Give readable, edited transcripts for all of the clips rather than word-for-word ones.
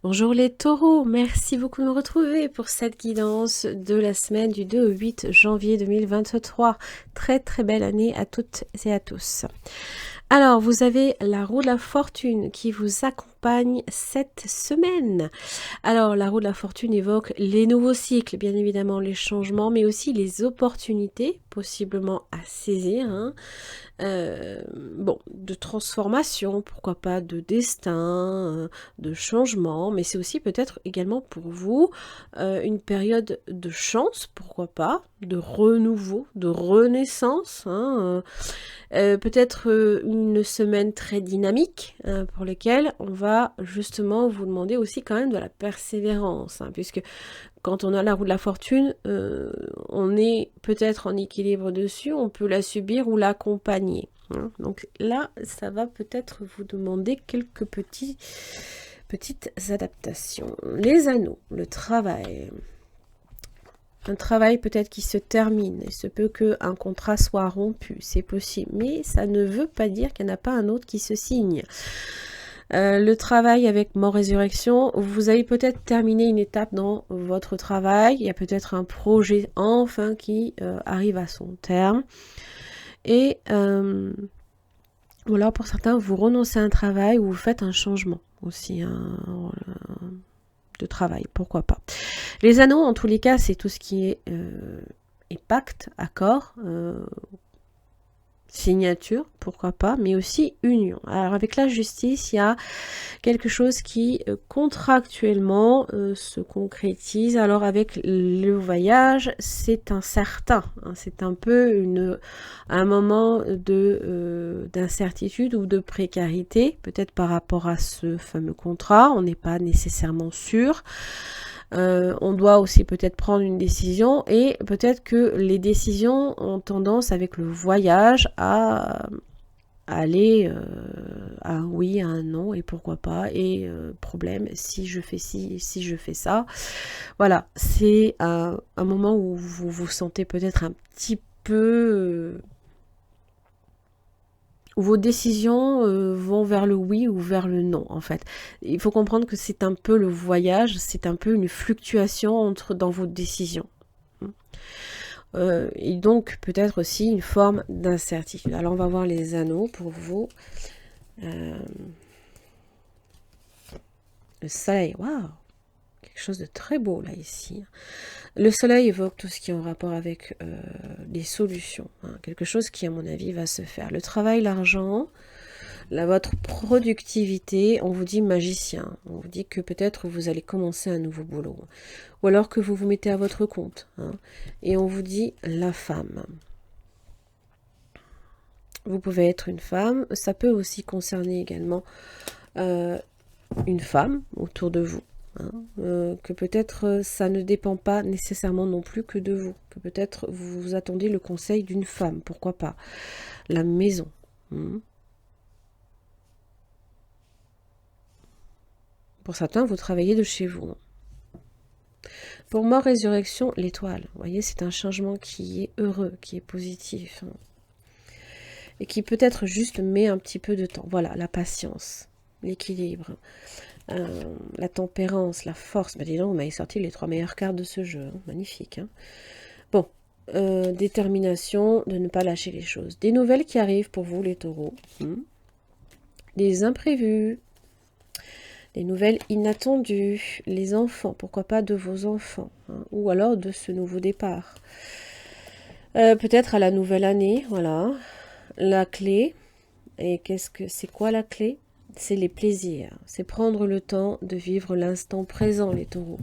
Bonjour les taureaux, merci beaucoup de me retrouver pour cette guidance de la semaine du 2 au 8 janvier 2023. Très très belle année à toutes et à tous. Alors, vous avez la roue de la fortune qui vous accompagne cette semaine. Alors, la roue de la fortune évoque les nouveaux cycles, bien évidemment les changements, mais aussi les opportunités possiblement à saisir. Bon, de transformation, pourquoi pas de destin, de changement, mais c'est aussi peut-être également pour vous une période de chance, pourquoi pas, de renouveau, de renaissance, peut-être une semaine très dynamique pour laquelle on va justement vous demander aussi quand même de la persévérance, puisque quand on a la roue de la fortune, on est peut-être en équilibre dessus, on peut la subir ou l'accompagner. Donc là, ça va peut-être vous demander quelques petites adaptations. Les anneaux, le travail. Un travail peut-être qui se termine. Il se peut qu'un contrat soit rompu, c'est possible. Mais ça ne veut pas dire qu'il n'y en a pas un autre qui se signe. Le travail avec mort résurrection, vous avez peut-être terminé une étape dans votre travail, il y a peut-être un projet enfin qui arrive à son terme, et voilà, pour certains, vous renoncez à un travail ou vous faites un changement aussi de travail, pourquoi pas. Les anneaux, en tous les cas, c'est tout ce qui est pacte, accord, signature, pourquoi pas, mais aussi union. Alors avec la justice, il y a quelque chose qui contractuellement se concrétise. Alors avec le voyage, c'est incertain, c'est un peu un moment d'incertitude ou de précarité, peut-être par rapport à ce fameux contrat, on n'est pas nécessairement sûr. On doit aussi peut-être prendre une décision et peut-être que les décisions ont tendance avec le voyage à aller à un oui, à un non et pourquoi pas, et problème si je fais ci, si je fais ça. Voilà, c'est un moment où vous vous sentez peut-être un petit peu où vos décisions vont vers le oui ou vers le non, en fait. Il faut comprendre que c'est un peu le voyage, c'est un peu une fluctuation dans vos décisions. Et donc peut-être aussi une forme d'incertitude. Alors on va voir les anneaux pour vous. Le soleil, waouh, quelque chose de très beau là ici. Le soleil évoque tout ce qui est en rapport avec les solutions, quelque chose qui à mon avis va se faire. Le travail, l'argent, votre productivité, on vous dit magicien, on vous dit que peut-être vous allez commencer un nouveau boulot, ou alors que vous vous mettez à votre compte, et on vous dit la femme. Vous pouvez être une femme, ça peut aussi concerner également une femme autour de vous, que peut-être ça ne dépend pas nécessairement non plus que de vous, que peut-être vous attendez le conseil d'une femme, pourquoi pas, la maison. Pour certains, vous travaillez de chez vous. Pour mort, résurrection, l'étoile. Vous voyez, c'est un changement qui est heureux, qui est positif. Et qui peut-être juste met un petit peu de temps. Voilà, la patience, l'équilibre, la tempérance, la force. Bah dis donc, vous m'avez sorti les 3 meilleures cartes de ce jeu. Magnifique. Bon, détermination de ne pas lâcher les choses. Des nouvelles qui arrivent pour vous, les taureaux. Des imprévus. Des nouvelles inattendues, les enfants, pourquoi pas de vos enfants, ou alors de ce nouveau départ. Peut-être à la nouvelle année, voilà. La clé, et c'est quoi la clé? C'est les plaisirs, c'est prendre le temps de vivre l'instant présent, les taureaux.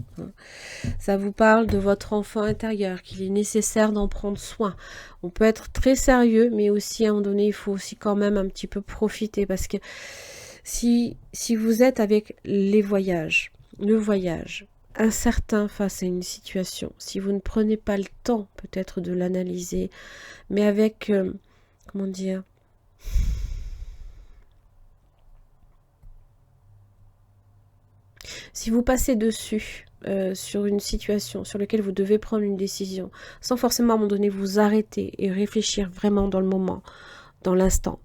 Ça vous parle de votre enfant intérieur, qu'il est nécessaire d'en prendre soin. On peut être très sérieux, mais aussi à un moment donné, il faut aussi quand même un petit peu profiter, parce que si vous êtes avec le voyage, incertain face à une situation, si vous ne prenez pas le temps peut-être de l'analyser, mais avec, comment dire, si vous passez dessus sur une situation sur laquelle vous devez prendre une décision, sans forcément à un moment donné vous arrêter et réfléchir vraiment dans le moment, dans l'instant.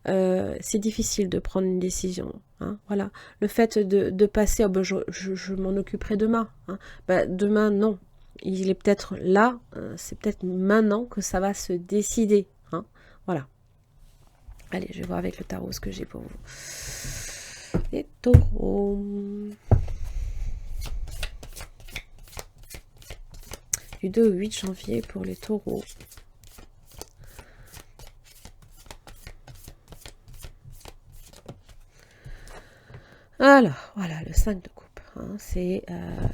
C'est difficile de prendre une décision. Hein, voilà. Le fait de passer, oh ben je m'en occuperai demain. Hein, ben demain, non. Il est peut-être là, c'est peut-être maintenant que ça va se décider. Hein, voilà. Allez, je vais voir avec le tarot ce que j'ai pour vous. Les taureaux. Du 2 au 8 janvier pour les taureaux. Alors, voilà, le 5 de coupe. Hein, c'est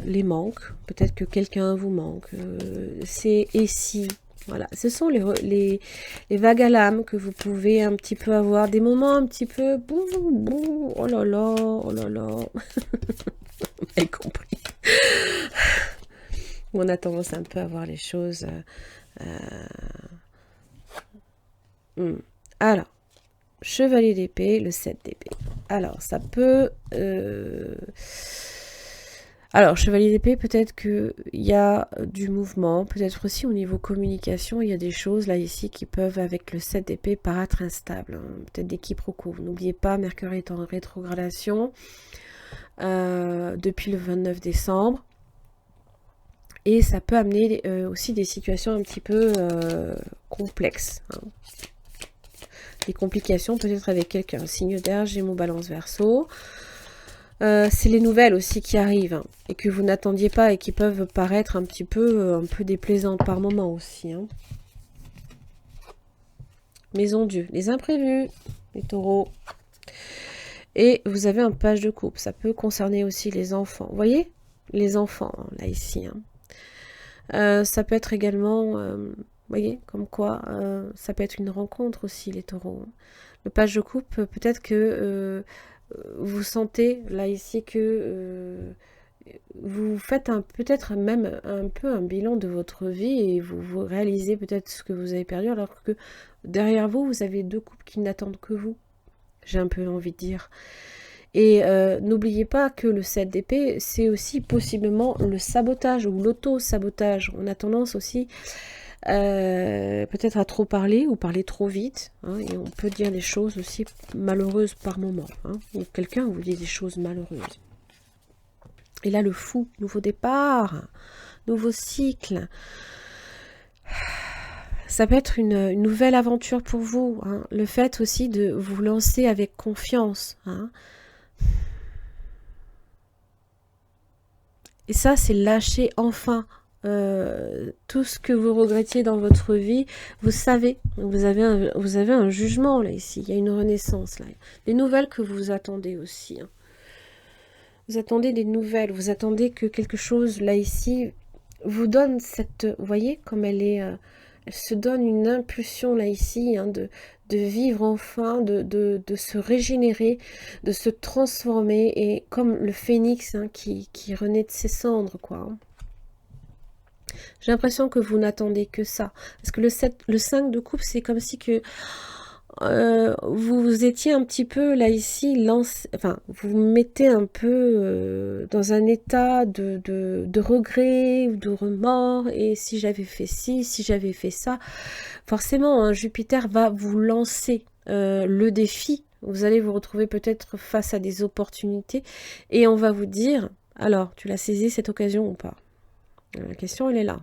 les manques. Peut-être que quelqu'un vous manque. C'est et si. Voilà, ce sont les vagues à l'âme que vous pouvez un petit peu avoir. Des moments un petit peu... oh là là, oh là là. Vous avez compris. On a tendance un peu à voir les choses... Alors, chevalier d'épée, le 7 d'épée. Alors, ça peut... Alors, chevalier d'épée, peut-être qu'il y a du mouvement, peut-être aussi au niveau communication, il y a des choses là ici qui peuvent, avec le 7 d'épée, paraître instables. Hein, peut-être des quiproquos. N'oubliez pas, Mercure est en rétrogradation depuis le 29 décembre. Et ça peut amener aussi des situations un petit peu complexes. Hein. Des complications peut-être avec quelqu'un. Signe d'air, Gémeaux, Balance, Verseau. C'est les nouvelles aussi qui arrivent hein, et que vous n'attendiez pas et qui peuvent paraître un peu déplaisantes par moment aussi. Hein. Maison Dieu, les imprévus, les taureaux. Et vous avez un page de coupe. Ça peut concerner aussi les enfants. Vous voyez les enfants, hein, là, ici. Hein. Ça peut être également... vous voyez, comme quoi, ça peut être une rencontre aussi, les taureaux. Le page de coupe, peut-être que vous sentez, là, ici, que vous faites peut-être même un peu un bilan de votre vie et vous réalisez peut-être ce que vous avez perdu, alors que derrière vous, vous avez deux couples qui n'attendent que vous. J'ai un peu envie de dire. Et n'oubliez pas que le 7 d'épée, c'est aussi possiblement le sabotage ou l'auto-sabotage. On a tendance aussi... peut-être à trop parler ou parler trop vite hein, et on peut dire des choses aussi malheureuses par moment hein, ou quelqu'un vous dit des choses malheureuses et là le fou, nouveau départ, nouveau cycle, ça peut être une nouvelle aventure pour vous hein. Le fait aussi de vous lancer avec confiance hein. Et ça c'est lâcher enfin tout ce que vous regrettiez dans votre vie, vous savez, vous avez un jugement là ici, il y a une renaissance là, des nouvelles que vous attendez aussi. Hein. Vous attendez des nouvelles, vous attendez que quelque chose là ici vous donne cette, vous voyez comme elle est, elle se donne une impulsion là ici hein, de vivre enfin, de se régénérer, de se transformer et comme le phénix hein, qui renaît de ses cendres quoi. Hein. J'ai l'impression que vous n'attendez que ça. Parce que le 5 de coupe, c'est comme si que vous étiez un petit peu là ici, enfin, vous vous mettez un peu dans un état de regret ou de remords. Et si j'avais fait ci, si j'avais fait ça, forcément, hein, Jupiter va vous lancer le défi. Vous allez vous retrouver peut-être face à des opportunités. Et on va vous dire, alors, tu l'as saisi cette occasion ou pas? La question, elle est là.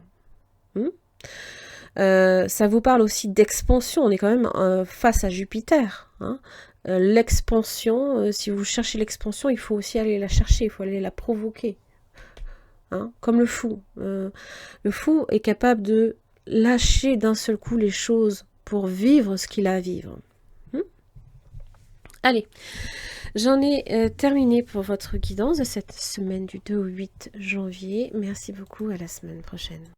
Ça vous parle aussi d'expansion, on est quand même face à Jupiter. Hein. L'expansion, si vous cherchez l'expansion, il faut aussi aller la chercher, il faut aller la provoquer. Hein. Comme le fou. Le fou est capable de lâcher d'un seul coup les choses pour vivre ce qu'il a à vivre. Allez, j'en ai terminé pour votre guidance de cette semaine du 2 au 8 janvier. Merci beaucoup, à la semaine prochaine.